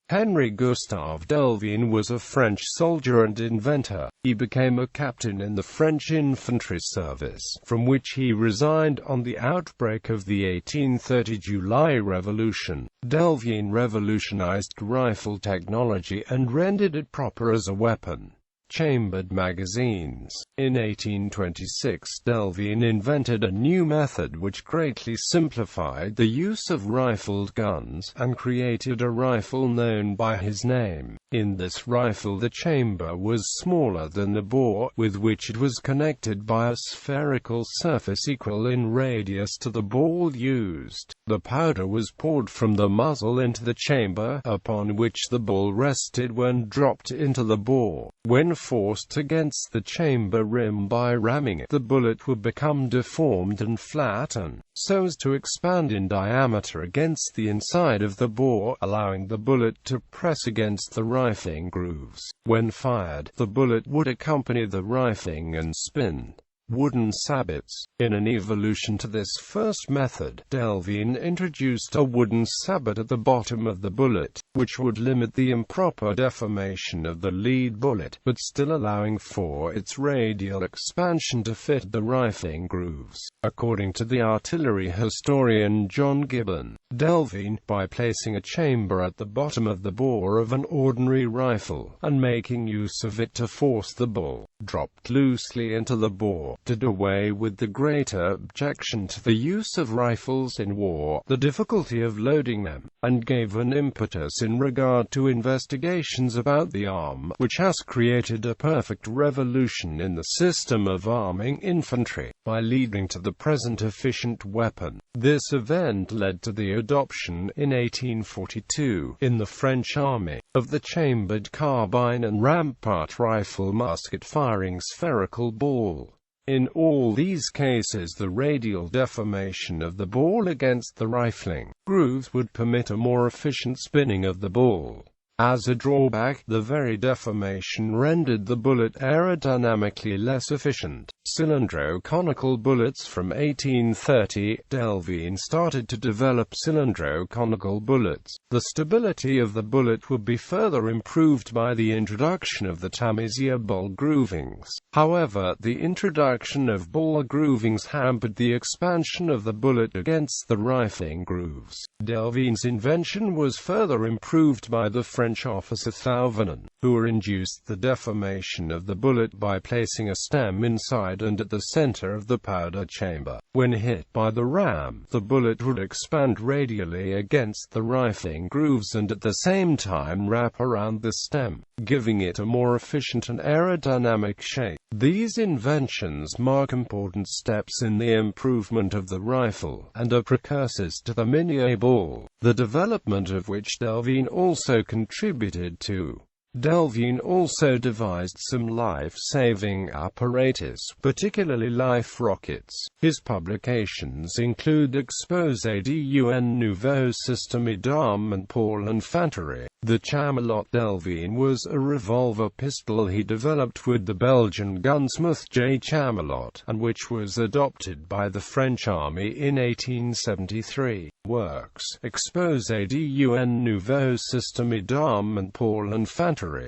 Henri-Gustave Delvigne was a French soldier and inventor. He became a captain in the French infantry service, from which he resigned on the outbreak of the 1830 July Revolution. Delvigne revolutionized rifle technology and rendered it proper as a weapon. Chambered magazines. In 1826, Delvigne invented a new method which greatly simplified the use of rifled guns, and created a rifle known by his name. In this rifle the chamber was smaller than the bore, with which it was connected by a spherical surface equal in radius to the ball used. The powder was poured from the muzzle into the chamber, upon which the ball rested when dropped into the bore. When forced against the chamber rim by ramming it, the bullet would become deformed and flatten, so as to expand in diameter against the inside of the bore, allowing the bullet to press against the rifling grooves. When fired, the bullet would accompany the rifling and spin. Wooden sabots. In an evolution to this first method, Delvigne introduced a wooden sabot at the bottom of the bullet, which would limit the improper deformation of the lead bullet, but still allowing for its radial expansion to fit the rifling grooves. According to the artillery historian John Gibbon, Delvigne, by placing a chamber at the bottom of the bore of an ordinary rifle, and making use of it to force the ball, dropped loosely into the bore, did away with the greater objection to the use of rifles in war, the difficulty of loading them, and gave an impetus in regard to investigations about the arm, which has created a perfect revolution in the system of arming infantry, by leading to the present efficient weapon. This event led to the adoption, in 1842, in the French army, of the chambered carbine and rampart rifle musket-firing spherical ball. In all these cases the radial deformation of the ball against the rifling grooves would permit a more efficient spinning of the ball. As a drawback, the very deformation rendered the bullet aerodynamically less efficient. Cylindro-conical bullets. From 1830, Delvigne started to develop cylindro-conical bullets. The stability of the bullet would be further improved by the introduction of the tamisier ball groovings. However, the introduction of ball groovings hampered the expansion of the bullet against the rifling grooves. Delvigne's invention was further improved by the French officer Thouvenin, who induced the deformation of the bullet by placing a stem inside and at the center of the powder chamber. When hit by the ram, the bullet would expand radially against the rifling grooves and at the same time wrap around the stem, giving it a more efficient and aerodynamic shape. These inventions mark important steps in the improvement of the rifle, and are precursors to the minié ball, the development of which Delvigne also contributed to. Delvigne also devised some life-saving apparatus, particularly life rockets. His publications include Exposé d'un nouveau système d'armes pour l'infanterie. The Chamelot. Delvigne was a revolver pistol he developed with the Belgian gunsmith J. Chamelot, and which was adopted by the French army in 1873. Works. Exposé d'un nouveau système d'armes pour l'infanterie.